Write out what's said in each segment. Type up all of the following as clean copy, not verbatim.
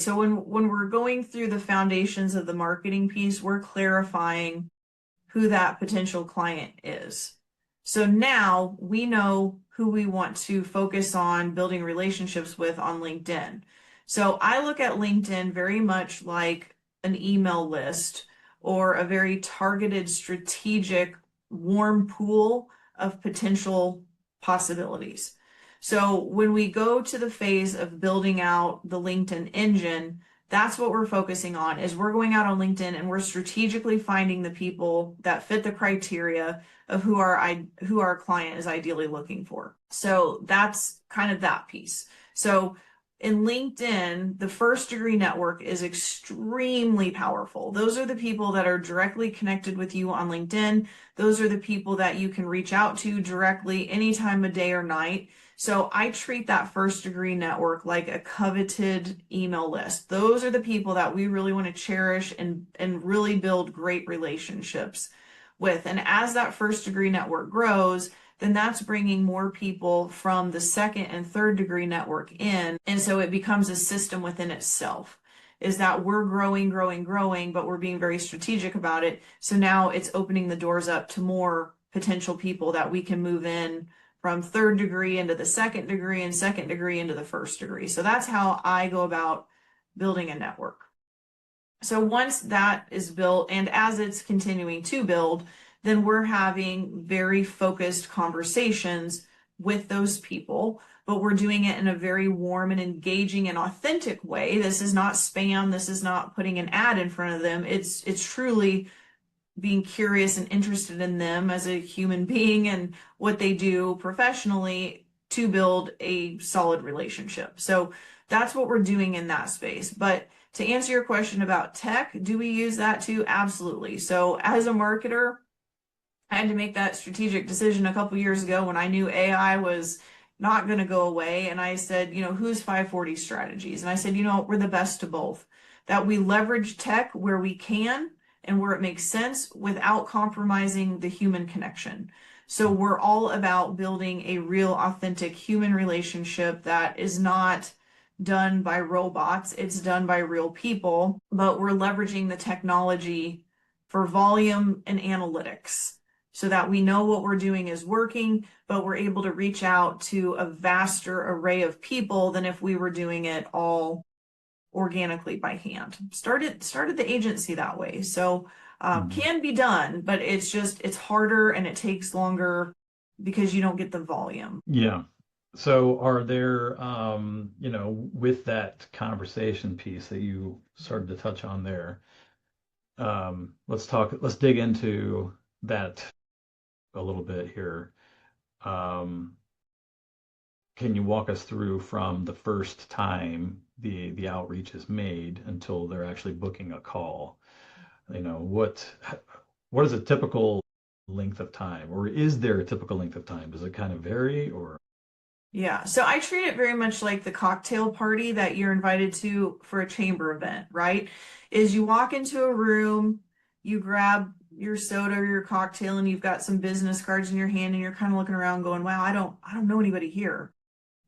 So when we're going through the foundations of the marketing piece, we're clarifying who that potential client is. So now we know who we want to focus on building relationships with on LinkedIn. So I look at LinkedIn very much like an email list or a very targeted, strategic, warm pool of potential possibilities. So when we go to the phase of building out the LinkedIn engine, that's what we're focusing on is we're going out on LinkedIn and we're strategically finding the people that fit the criteria of who our client is ideally looking for. So that's kind of that piece. So in LinkedIn, the first degree network is extremely powerful. Those are the people that are directly connected with you on LinkedIn. Those are the people that you can reach out to directly any time of day or night. So I treat that first degree network like a coveted email list. Those are the people that we really want to cherish and really build great relationships with. And as that first degree network grows, then that's bringing more people from the second and third degree network in. And so it becomes a system within itself. Is that we're growing, but we're being very strategic about it. So now it's opening the doors up to more potential people that we can move in from third degree into the second degree and second degree into the first degree. So that's how I go about building a network. So once that is built, and as it's continuing to build, then we're having very focused conversations with those people, but we're doing it in a very warm and engaging and authentic way. This is not spam. This is not putting an ad in front of them. It's truly being curious and interested in them as a human being and what they do professionally to build a solid relationship. So that's what we're doing in that space. But to answer your question about tech, do we use that too? Absolutely. So as a marketer, I had to make that strategic decision a couple years ago when I knew AI was not going to go away. And I said, who's 540 Strategies? And I said, we're the best of both, that we leverage tech where we can and where it makes sense without compromising the human connection. So we're all about building a real authentic human relationship that is not done by robots. It's done by real people, but we're leveraging the technology for volume and analytics so that we know what we're doing is working, but we're able to reach out to a vaster array of people than if we were doing it all organically by hand. Started the agency that way. So can be done, but it's harder and it takes longer because you don't get the volume. Yeah. So are there, with that conversation piece that you started to touch on there, let's dig into that a little bit here. Can you walk us through from the first time the outreach is made until they're actually booking a call? What is a typical length of time, or is there a typical length of time? Does it kind of vary, or? Yeah, so I treat it very much like the cocktail party that you're invited to for a chamber event, right? Is you walk into a room, you grab your soda or your cocktail, and you've got some business cards in your hand, and you're kind of looking around going, wow, I don't know anybody here.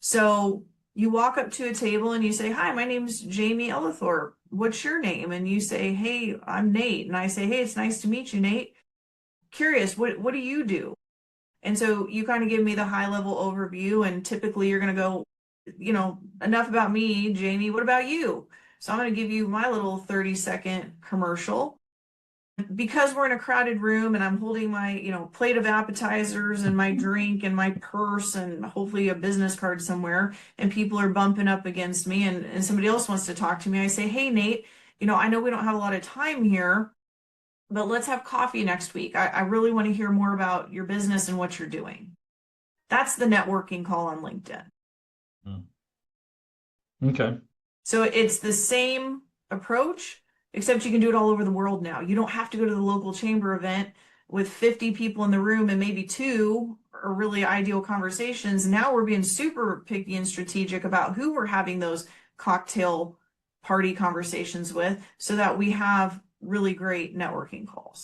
So you walk up to a table and you say, hi, my name's Jamie Ellithorpe. What's your name? And you say, hey, I'm Nate. And I say, hey, it's nice to meet you, Nate. Curious, what do you do? And so you kind of give me the high level overview, and typically you're going to go, enough about me, Jamie, what about you? So I'm going to give you my little 30-second commercial. Because we're in a crowded room and I'm holding my, plate of appetizers and my drink and my purse and hopefully a business card somewhere, and people are bumping up against me and somebody else wants to talk to me, I say, hey, Nate, I know we don't have a lot of time here, but let's have coffee next week. I really want to hear more about your business and what you're doing. That's the networking call on LinkedIn. Okay. So it's the same approach, except you can do it all over the world now. You don't have to go to the local chamber event with 50 people in the room and maybe two are really ideal conversations. Now we're being super picky and strategic about who we're having those cocktail party conversations with so that we have really great networking calls.